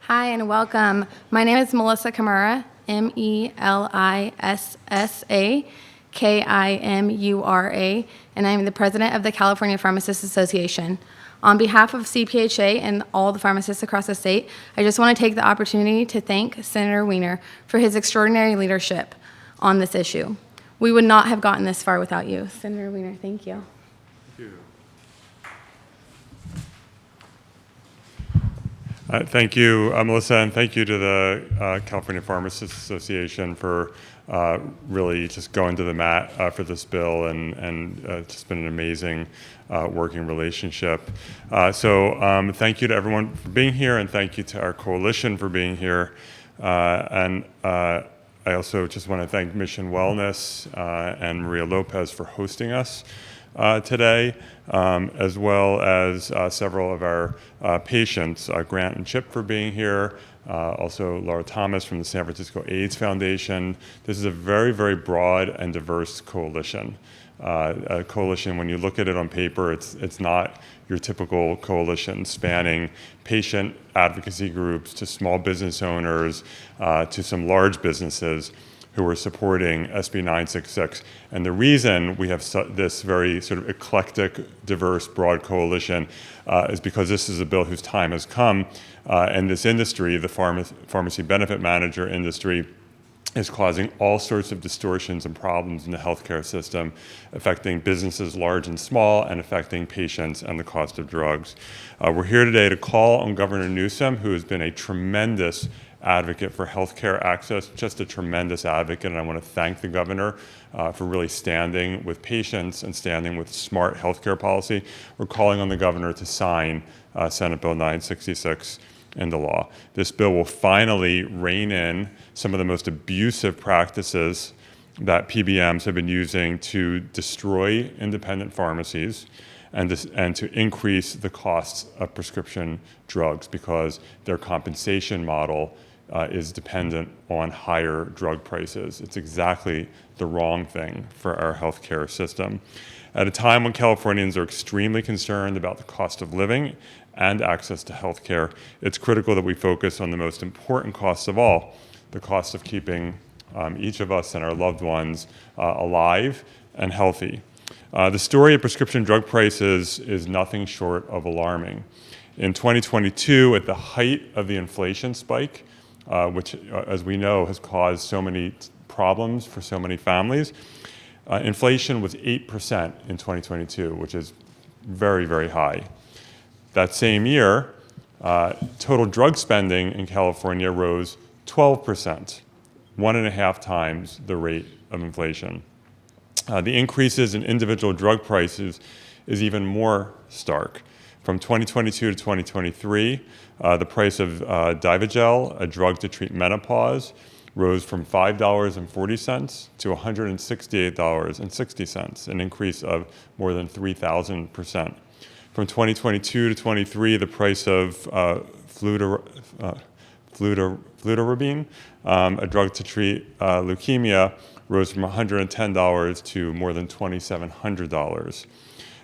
Hi and welcome. My name is Melissa Kimura, Melissa Kimura, and I'm the president of the California Pharmacists Association. On behalf of CPHA and all the pharmacists across the state, I just want to take the opportunity to thank Senator Wiener for his extraordinary leadership on this issue. We would not have gotten this far without you. Senator Wiener, thank you. Thank you. Thank you, Melissa, and thank you to the California Pharmacists Association for really just going to the mat for this bill, and it's just been an amazing working relationship. Thank you to everyone for being here, and thank you to our coalition for being here. I also just want to thank Mission Wellness and Maria Lopez for hosting us today, as well as several of our patients, Grant and Chip for being here, also Laura Thomas from the San Francisco AIDS Foundation. This is a very, very broad and diverse coalition. A coalition, when you look at it on paper, it's not your typical coalition spanning patient advocacy groups to small business owners to some large businesses who are supporting SB 966. And the reason we have this very sort of eclectic, diverse, broad coalition is because this is a bill whose time has come, and this industry, the pharmacy benefit manager industry, is causing all sorts of distortions and problems in the healthcare system, affecting businesses large and small, and affecting patients and the cost of drugs. We're here today to call on Governor Newsom, who has been a tremendous advocate for healthcare access, just a tremendous advocate, and I want to thank the governor for really standing with patients and standing with smart healthcare policy. We're calling on the governor to sign Senate Bill 966 into law. This bill will finally rein in some of the most abusive practices that PBMs have been using to destroy independent pharmacies and to increase the costs of prescription drugs, because their compensation model is dependent on higher drug prices. It's exactly the wrong thing for our healthcare system. At a time when Californians are extremely concerned about the cost of living and access to healthcare, it's critical that we focus on the most important costs of all, the cost of keeping each of us and our loved ones alive and healthy. The story of prescription drug prices is nothing short of alarming. In 2022, at the height of the inflation spike, which, as we know, has caused so many problems for so many families, inflation was 8% in 2022, which is very, very high. That same year, total drug spending in California rose 12%, 1.5 times the rate of inflation. The increases in individual drug prices is even more stark. From 2022 to 2023, the price of Divigel, a drug to treat menopause, rose from $5.40 to $168.60, an increase of more than 3,000%. From 2022 to 23, the price of fludarabine, a drug to treat leukemia, rose from $110 to more than $2,700.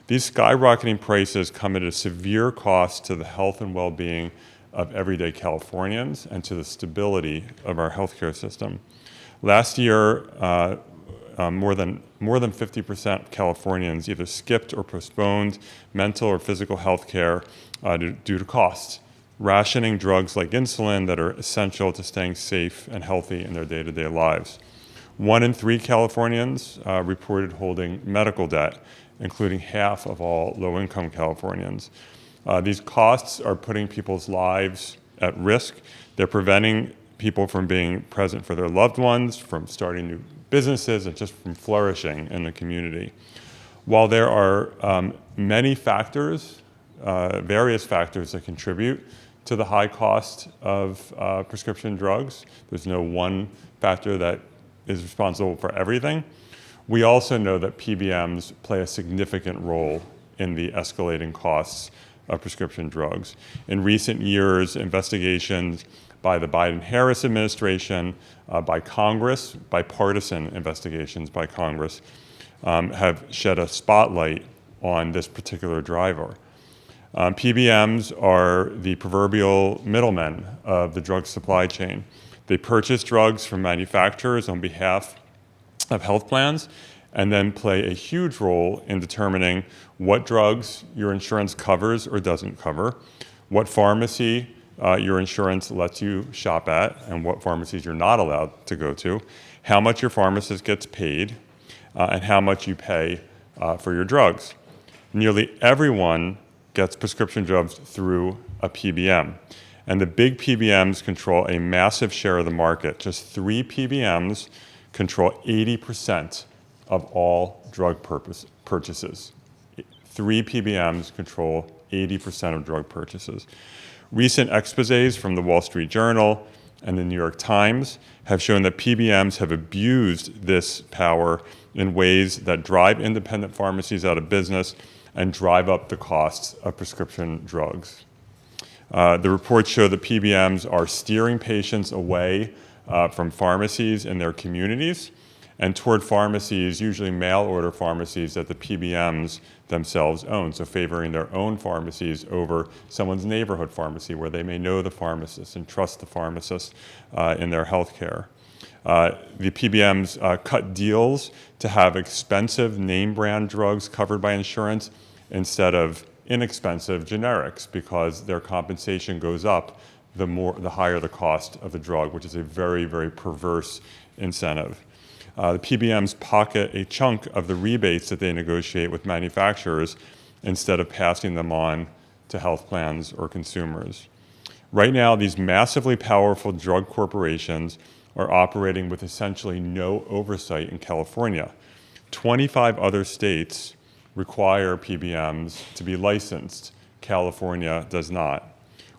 These skyrocketing prices come at a severe cost to the health and well-being of everyday Californians and to the stability of our healthcare system. Last year, more than 50% of Californians either skipped or postponed mental or physical health care due to cost, rationing drugs like insulin that are essential to staying safe and healthy in their day-to-day lives. 1 in 3 Californians reported holding medical debt, including half of all low-income Californians. These costs are putting people's lives at risk. They're preventing people from being present for their loved ones, from starting new businesses, and just from flourishing in the community. While there are many factors, various factors that contribute to the high cost of prescription drugs, there's no one factor that is responsible for everything. We also know that PBMs play a significant role in the escalating costs of prescription drugs. In recent years, investigations by the Biden-Harris administration, by Congress, bipartisan investigations by Congress, have shed a spotlight on this particular driver. PBMs are the proverbial middlemen of the drug supply chain. They purchase drugs from manufacturers on behalf of health plans and then play a huge role in determining what drugs your insurance covers or doesn't cover, what pharmacy your insurance lets you shop at, and what pharmacies you're not allowed to go to, how much your pharmacist gets paid, and how much you pay for your drugs. Nearly everyone gets prescription drugs through a PBM. And the big PBMs control a massive share of the market. Just 3 PBMs control 80% of all drug purchases. 3 PBMs control 80% of drug purchases. Recent exposés from the Wall Street Journal and the New York Times have shown that PBMs have abused this power in ways that drive independent pharmacies out of business and drive up the costs of prescription drugs. The reports show that PBMs are steering patients away from pharmacies in their communities and toward pharmacies, usually mail-order pharmacies that the PBMs themselves own, so favoring their own pharmacies over someone's neighborhood pharmacy where they may know the pharmacist and trust the pharmacist in their health care. The PBMs cut deals to have expensive name brand drugs covered by insurance instead of inexpensive generics because their compensation goes up the higher the cost of the drug, which is a very, very perverse incentive. The PBMs pocket a chunk of the rebates that they negotiate with manufacturers instead of passing them on to health plans or consumers. Right now, these massively powerful drug corporations are operating with essentially no oversight in California. 25 other states require PBMs to be licensed. California does not.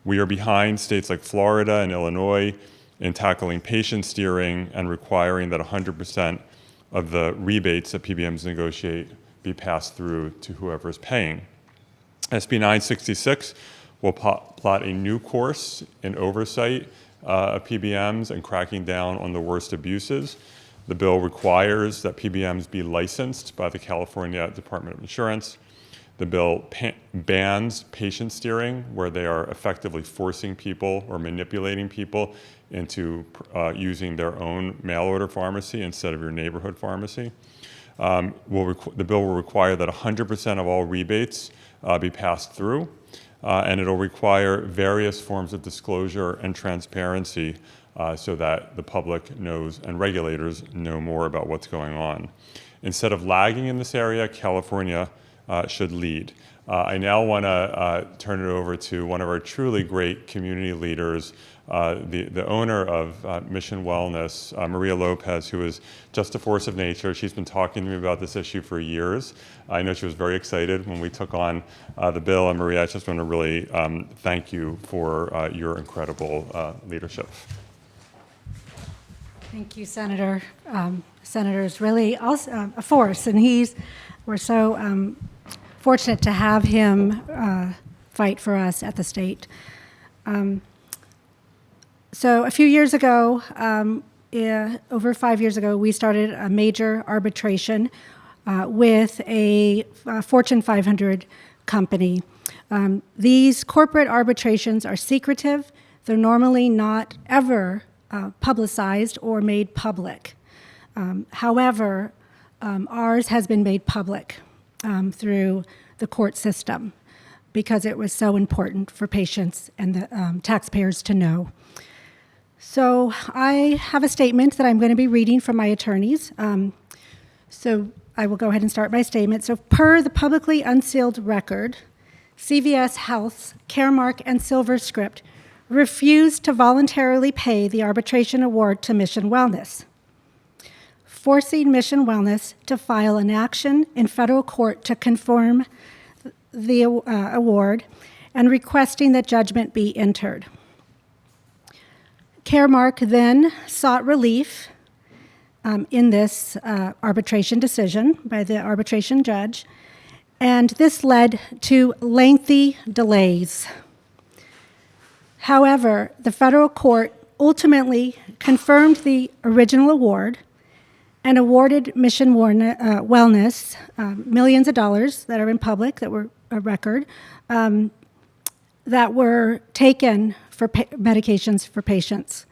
We are behind states like Florida and Illinois in tackling patient steering and requiring that 100% of the rebates that PBMs negotiate be passed through to whoever is paying. SB 966 will plot a new course in oversight of PBMs and cracking down on the worst abuses. The bill requires that PBMs be licensed by the California Department of Insurance. The bill bans patient steering, where they are effectively forcing people or manipulating people into using their own mail-order pharmacy instead of your neighborhood pharmacy. The bill will require that 100% of all rebates be passed through, and it'll require various forms of disclosure and transparency so that the public knows and regulators know more about what's going on. Instead of lagging in this area, California should lead. I now want to turn it over to one of our truly great community leaders, the owner of Mission Wellness, Maria Lopez, who is just a force of nature. She's been talking to me about this issue for years. I know she was very excited when we took on the bill. And Maria, I just want to really thank you for your incredible leadership. Thank you, Senator. Senator is really also a force, and we're so fortunate to have him fight for us at the state. So a few years ago, over 5 years ago, we started a major arbitration with a Fortune 500 company. These corporate arbitrations are secretive. They're normally not ever publicized or made public. However, ours has been made public through the court system because it was so important for patients and the taxpayers to know. So I have a statement that I'm going to be reading from my attorneys. So I will go ahead and start my statement. So per the publicly unsealed record, CVS Health's Caremark and SilverScript refused to voluntarily pay the arbitration award to Mission Wellness, forcing Mission Wellness to file an action in federal court to confirm the award and requesting that judgment be entered. Caremark then sought relief in this arbitration decision by the arbitration judge, and this led to lengthy delays. However, the federal court ultimately confirmed the original award and awarded Mission Wellness millions of dollars that are in public, that were a record, that were taken for medications for patients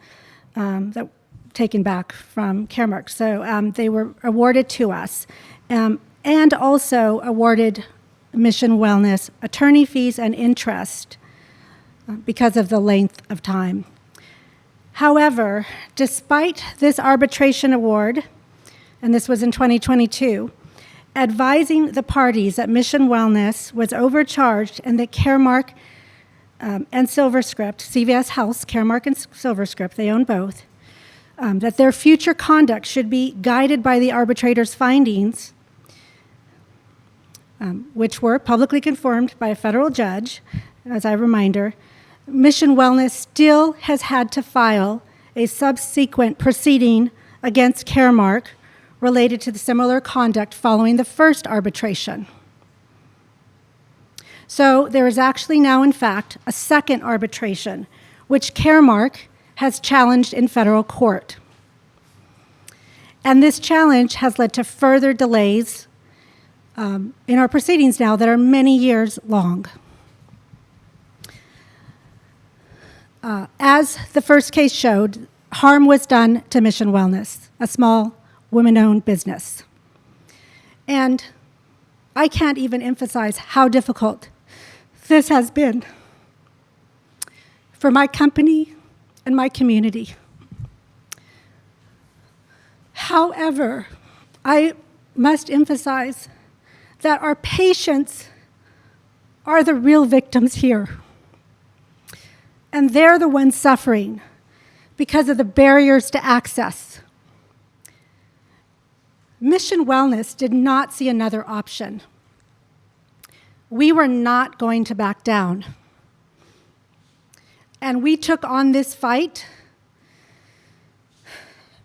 that taken back from Caremark. So they were awarded to us, and also awarded Mission Wellness attorney fees and interest because of the length of time. However, despite this arbitration award, and this was in 2022, advising the parties that Mission Wellness was overcharged and that Caremark and SilverScript, CVS Health, Caremark and SilverScript, they own both, that their future conduct should be guided by the arbitrator's findings, which were publicly confirmed by a federal judge, as a reminder, Mission Wellness still has had to file a subsequent proceeding against Caremark related to the similar conduct following the first arbitration. So there is actually now, in fact, a second arbitration, which Caremark has challenged in federal court. And this challenge has led to further delays in our proceedings now that are many years long. As the first case showed, harm was done to Mission Wellness, a small women-owned business. And I can't even emphasize how difficult this has been for my company and my community. However, I must emphasize that our patients are the real victims here. And they're the ones suffering because of the barriers to access. Mission Wellness did not see another option. We were not going to back down. And we took on this fight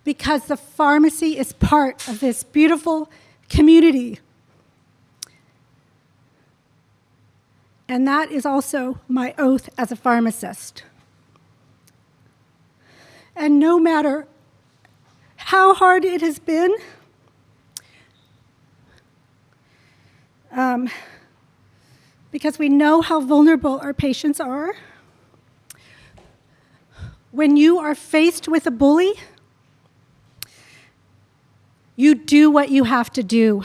because the pharmacy is part of this beautiful community. And that is also my oath as a pharmacist. And no matter how hard it has been, because we know how vulnerable our patients are, when you are faced with a bully, you do what you have to do.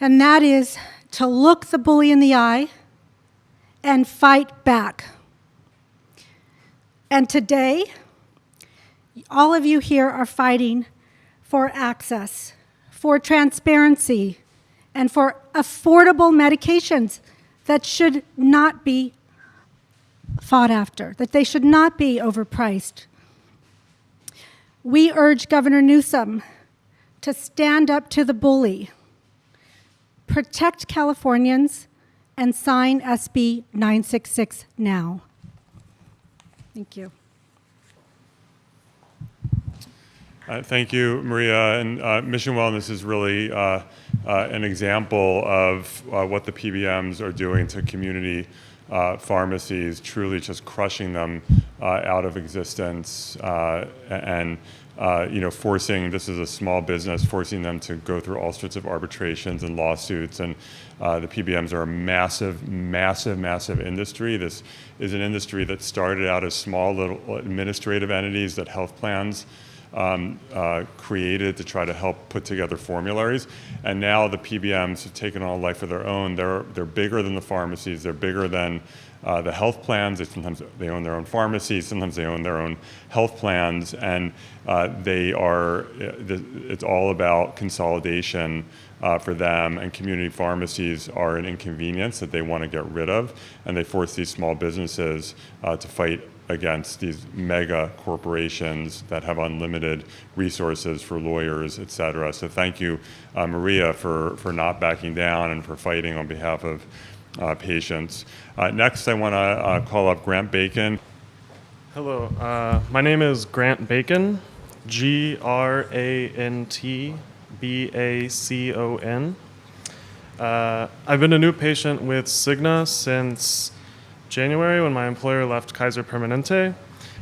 And that is to look the bully in the eye and fight back. And today, all of you here are fighting for access, for transparency, and for affordable medications that should not be fought after, that they should not be overpriced. We urge Governor Newsom to stand up to the bully, protect Californians, and sign SB 966 now. Thank you. Thank you, Maria. And Mission Wellness is really an example of what the PBMs are doing to community pharmacies, truly just crushing them out of existence and forcing, this is a small business, forcing them to go through all sorts of arbitrations and lawsuits. And the PBMs are a massive, massive, massive industry. This is an industry that started out as small little administrative entities that health plans created to try to help put together formularies, and now the PBMs have taken on a life of their own. They're bigger than the pharmacies. They're bigger than the health plans. Sometimes they own their own pharmacies. Sometimes they own their own health plans, and it's all about consolidation for them. And community pharmacies are an inconvenience that they want to get rid of, and they force these small businesses to fight against these mega corporations that have unlimited resources for lawyers, et cetera. So thank you, Maria, for not backing down and for fighting on behalf of patients. Next, I want to call up Grant Bacon. Hello, my name is Grant Bacon, GrantBacon. I've been a new patient with Cigna since January when my employer left Kaiser Permanente,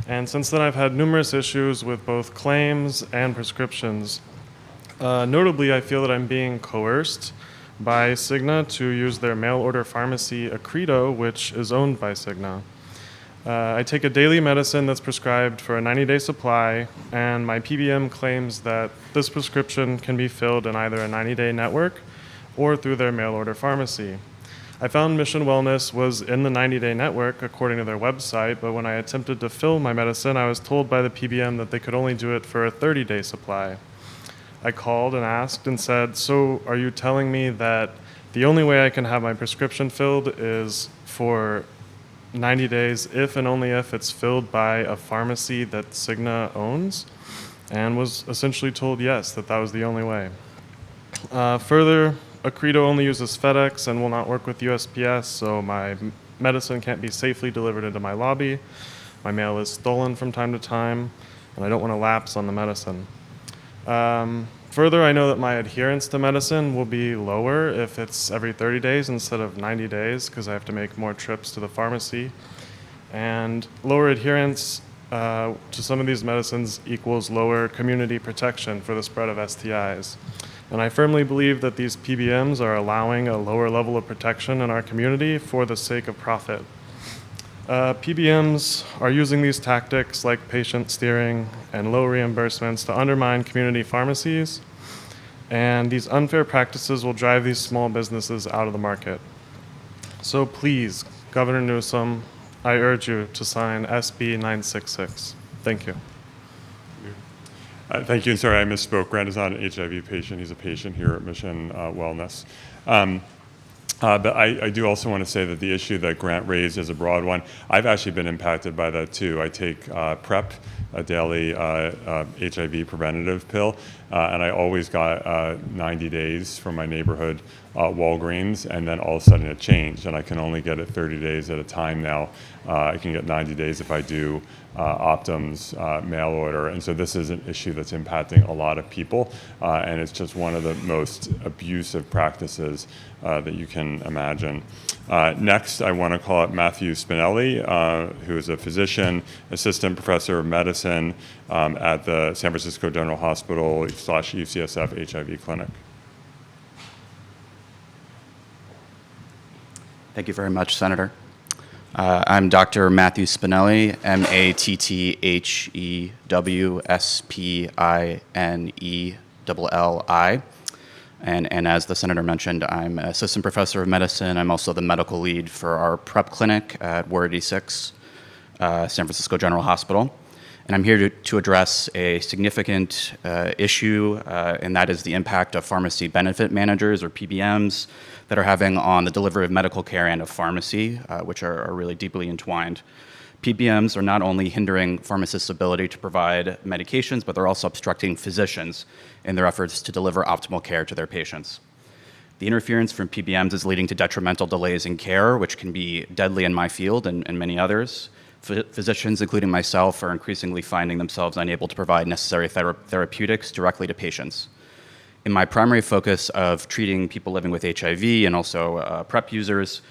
and since then I've had numerous issues with both claims and prescriptions. Notably, I feel that I'm being coerced by Cigna to use their mail order pharmacy, Accredo, which is owned by Cigna. I take a daily medicine that's prescribed for a 90-day supply, and my PBM claims that this prescription can be filled in either a 90-day network or through their mail order pharmacy. I found Mission Wellness was in the 90-day network according to their website, but when I attempted to fill my medicine, I was told by the PBM that they could only do it for a 30-day supply. I called and asked and said, "So are you telling me that the only way I can have my prescription filled is for 90 days if and only if it's filled by a pharmacy that Cigna owns?" And was essentially told yes, that was the only way. Further, Accredo only uses FedEx and will not work with USPS, so my medicine can't be safely delivered into my lobby. My mail is stolen from time to time, and I don't want to lapse on the medicine. Further, I know that my adherence to medicine will be lower if it's every 30 days instead of 90 days because I have to make more trips to the pharmacy. And lower adherence to some of these medicines equals lower community protection for the spread of STIs. And I firmly believe that these PBMs are allowing a lower level of protection in our community for the sake of profit. PBMs are using these tactics like patient steering and low reimbursements to undermine community pharmacies, and these unfair practices will drive these small businesses out of the market. So please, Governor Newsom, I urge you to sign SB 966. Thank you. Thank you, and sorry I misspoke. Grant is not an HIV patient. He's a patient here at Mission Wellness. But I do also want to say that the issue that Grant raised is a broad one. I've actually been impacted by that too. I take PrEP, a daily HIV preventative pill, and I always got 90 days from my neighborhood Walgreens, and then all of a sudden it changed, and I can only get it 30 days at a time now. I can get 90 days if I do Optum's mail order, and so this is an issue that's impacting a lot of people, and it's just one of the most abusive practices that you can imagine. Next, I want to call up Matthew Spinelli, who is a physician, assistant professor of medicine at the San Francisco General Hospital / UCSF HIV clinic. Thank you very much, Senator. I'm Dr. Matthew Spinelli, MATTHEWSPINELLI. And as the Senator mentioned, I'm Assistant Professor of Medicine. I'm also the medical lead for our PrEP clinic at Ward 86, San Francisco General Hospital. And I'm here to address a significant issue, and that is the impact of pharmacy benefit managers, or PBMs, that are having on the delivery of medical care and of pharmacy, which are really deeply entwined. PBMs are not only hindering pharmacists' ability to provide medications, but they're also obstructing physicians in their efforts to deliver optimal care to their patients. The interference from PBMs is leading to detrimental delays in care, which can be deadly in my field and many others. Physicians, including myself, are increasingly finding themselves unable to provide necessary therapeutics directly to patients. In my primary focus of treating people living with HIV and also PrEP users,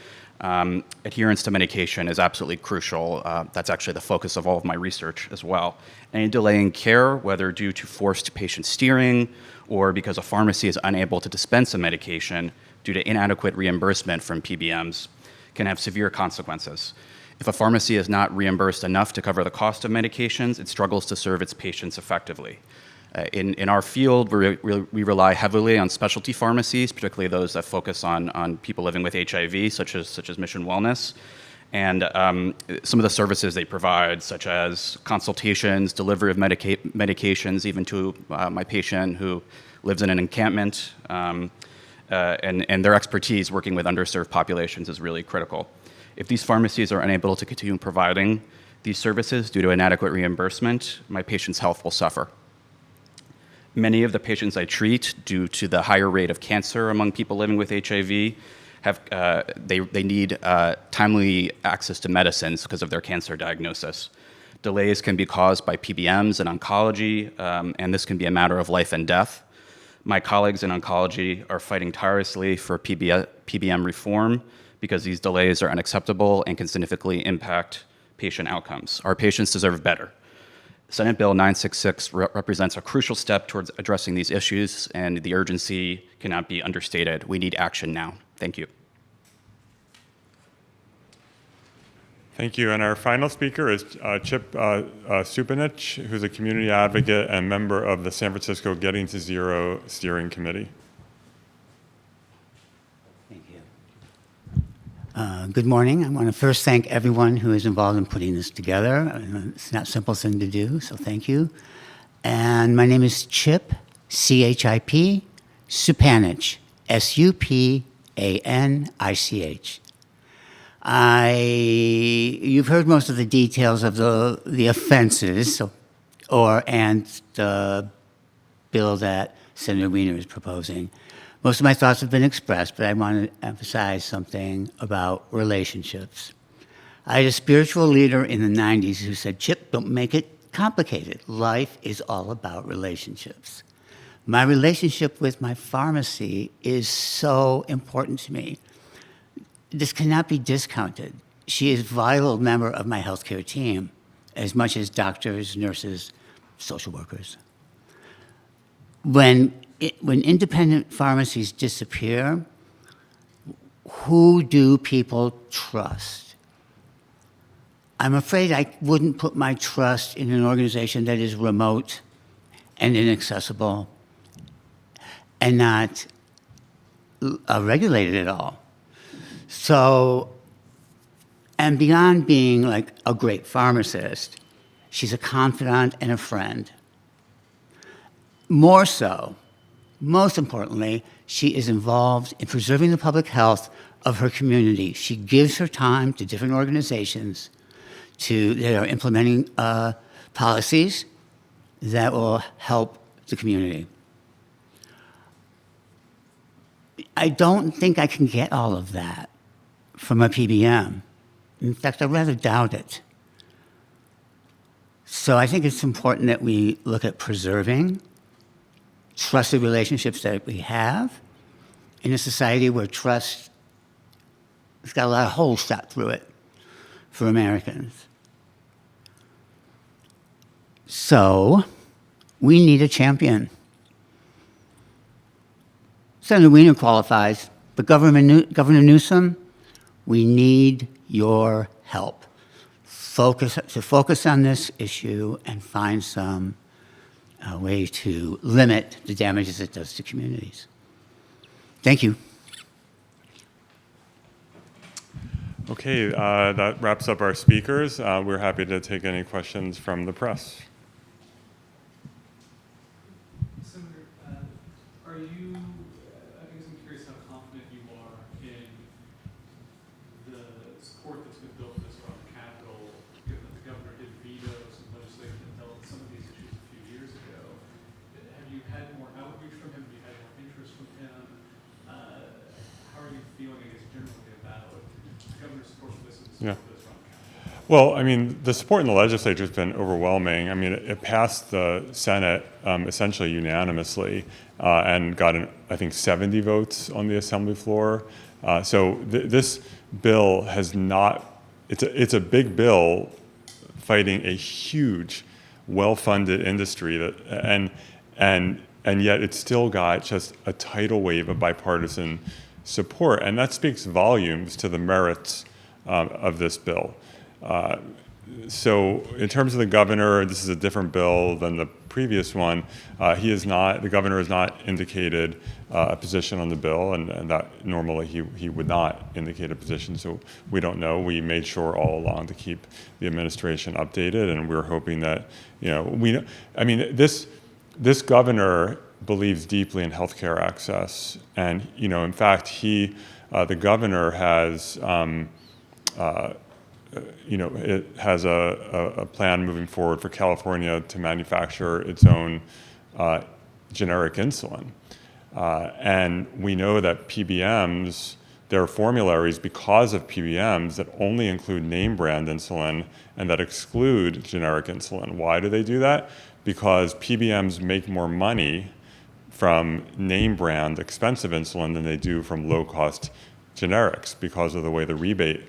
adherence to medication is absolutely crucial. That's actually the focus of all of my research as well. Any delay in care, whether due to forced patient steering or because a pharmacy is unable to dispense a medication due to inadequate reimbursement from PBMs, can have severe consequences. If a pharmacy is not reimbursed enough to cover the cost of medications, it struggles to serve its patients effectively. In our field, we rely heavily on specialty pharmacies, particularly those that focus on people living with HIV, such as Mission Wellness, and some of the services they provide, such as consultations, delivery of medications, even to my patient who lives in an encampment, and their expertise working with underserved populations is really critical. If these pharmacies are unable to continue providing these services due to inadequate reimbursement, my patient's health will suffer. Many of the patients I treat, due to the higher rate of cancer among people living with HIV, they need timely access to medicines because of their cancer diagnosis. Delays can be caused by PBMs in oncology, and this can be a matter of life and death. My colleagues in oncology are fighting tirelessly for PBM reform because these delays are unacceptable and can significantly impact patient outcomes. Our patients deserve better. Senate Bill 966 represents a crucial step towards addressing these issues, and the urgency cannot be understated. We need action now. Thank you. Thank you. And our final speaker is Chip Supanich, who's a community advocate and member of the San Francisco Getting to Zero Steering Committee. Thank you. Good morning. I want to first thank everyone who is involved in putting this together. It's not a simple thing to do, so thank you. And my name is Chip, C-H-I-P, Supanich, S-U-P-A-N-I-C-H. You've heard most of the details of the offenses and the bill that Senator Wiener is proposing. Most of my thoughts have been expressed, but I want to emphasize something about relationships. I had a spiritual leader in the 90s who said, Chip, don't make it complicated. Life is all about relationships. My relationship with my pharmacy is so important to me. This cannot be discounted. She is a vital member of my healthcare team, as much as doctors, nurses, social workers. When independent pharmacies disappear, who do people trust? I'm afraid I wouldn't put my trust in an organization that is remote and inaccessible and not regulated at all. So, and beyond being like a great pharmacist, she's a confidant and a friend. More so, most importantly, she is involved in preserving the public health of her community. She gives her time to different organizations that are implementing policies that will help the community. I don't think I can get all of that from a PBM. In fact, I rather doubt it. So I think it's important that we look at preserving trusted relationships that we have in a society where trust has got a lot of holes shot through it for Americans. So we need a champion. Senator Wiener qualifies, but Governor Newsom, we need your help. Focus on this issue and find some way to limit the damages it does to communities. Thank you. Okay, that wraps up our speakers. We're happy to take any questions from the press. Senator, are you, I guess I'm curious how confident you are in the support that's been built for this around the Capitol, given that the governor did veto some legislation that dealt with some of these issues a few years ago. Have you had more outreach from him? Have you had more interest from him? How are you feeling, I guess, generally about the governor's support for this and the support for this around the Capitol? Well, I mean, the support in the legislature has been overwhelming. I mean, it passed the Senate essentially unanimously and got, I think, 70 votes on the Assembly floor. So this bill has not, it's a big bill fighting a huge, well-funded industry and yet it's still got just a tidal wave of bipartisan support. And that speaks volumes to the merits of this bill. So in terms of the governor, this is a different bill than the previous one. The governor has not indicated a position on the bill, and that normally he would not indicate a position, so we don't know. We made sure all along to keep the administration updated, and we're hoping that, this governor believes deeply in healthcare access, and, in fact, the governor has, it has a plan moving forward for California to manufacture its own generic insulin. And we know that PBMs, there are formularies because of PBMs that only include name brand insulin and that exclude generic insulin. Why do they do that? Because PBMs make more money from name brand expensive insulin than they do from low cost generics because of the way the rebate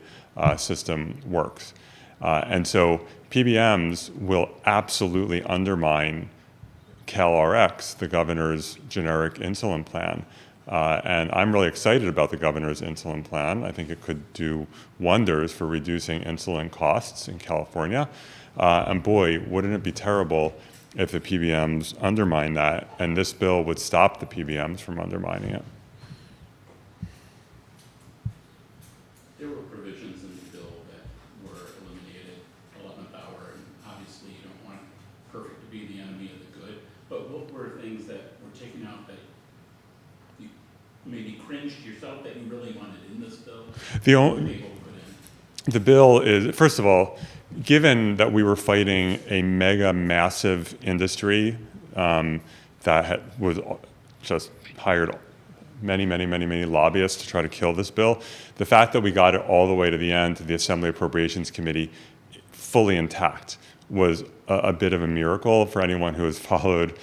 system works. And so PBMs will absolutely undermine CalRx, the governor's generic insulin plan. And I'm really excited about the governor's insulin plan. I think it could do wonders for reducing insulin costs in California. And boy, wouldn't it be terrible if the PBMs undermine that, and this bill would stop the PBMs from undermining it. There were provisions in the bill that were eliminated 11th hour, and obviously you don't want perfect to be the enemy of the good, but what were things that were taken out that you maybe cringed yourself that you really wanted in this bill? The bill is, first of all, given that we were fighting a mega massive industry that was just hired many lobbyists to try to kill this bill, the fact that we got it all the way to the end to the Assembly Appropriations Committee fully intact was a bit of a miracle for anyone who has followed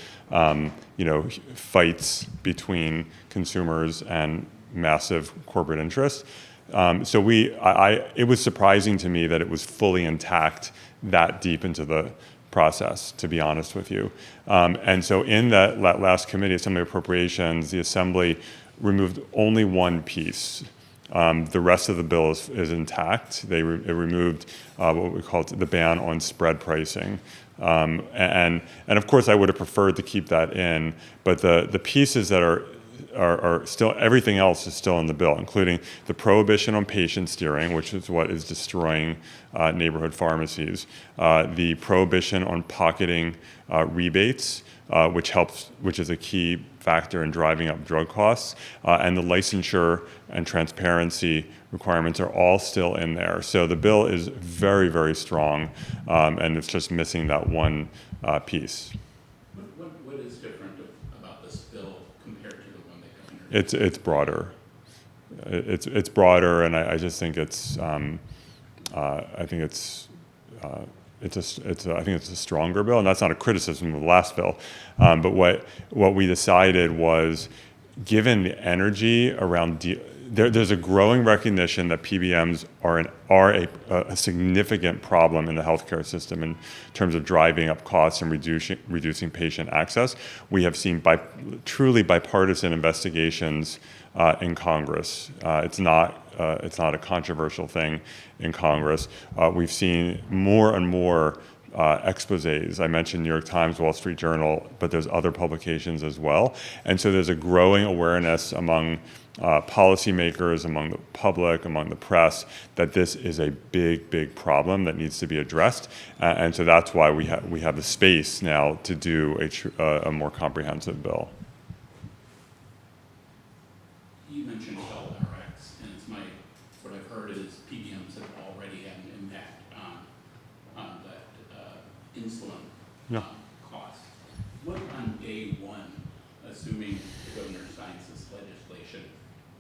fights between consumers and massive corporate interests. So it was surprising to me that it was fully intact that deep into the process, to be honest with you. And so in that last committee, Assembly Appropriations, the Assembly removed only one piece. The rest of the bill is intact. It removed what we call the ban on spread pricing. And of course, I would have preferred to keep that in, but the pieces that are still, everything else is still in the bill, including the prohibition on patient steering, which is what is destroying neighborhood pharmacies, the prohibition on pocketing rebates, which is a key factor in driving up drug costs, and the licensure and transparency requirements are all still in there. So the bill is very, very strong, and it's just missing that one piece. What is different about this bill compared to the one that Governor? It's broader. It's broader, and I just think it's I think it's a stronger bill, and that's not a criticism of the last bill. But what we decided was, given the energy around there's a growing recognition that PBMs are a significant problem in the healthcare system in terms of driving up costs and reducing patient access. We have seen truly bipartisan investigations in Congress. It's not a controversial thing in Congress. We've seen more and more exposés. I mentioned New York Times, Wall Street Journal, but there's other publications as well. And so there's a growing awareness among policymakers, among the public, among the press, that this is a big problem that needs to be addressed. And so that's why we have the space now to do a more comprehensive bill. You mentioned CalRx, and what I've heard is PBMs have already had an impact on that insulin cost. What on day one, assuming the governor signs this legislation,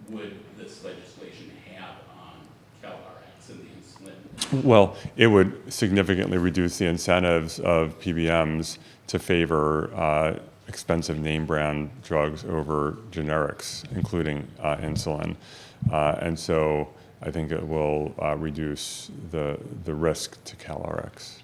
would this legislation have on CalRx and the insulin? Well, it would significantly reduce the incentives of PBMs to favor expensive name brand drugs over generics, including insulin. And so I think it will reduce the risk to CalRx.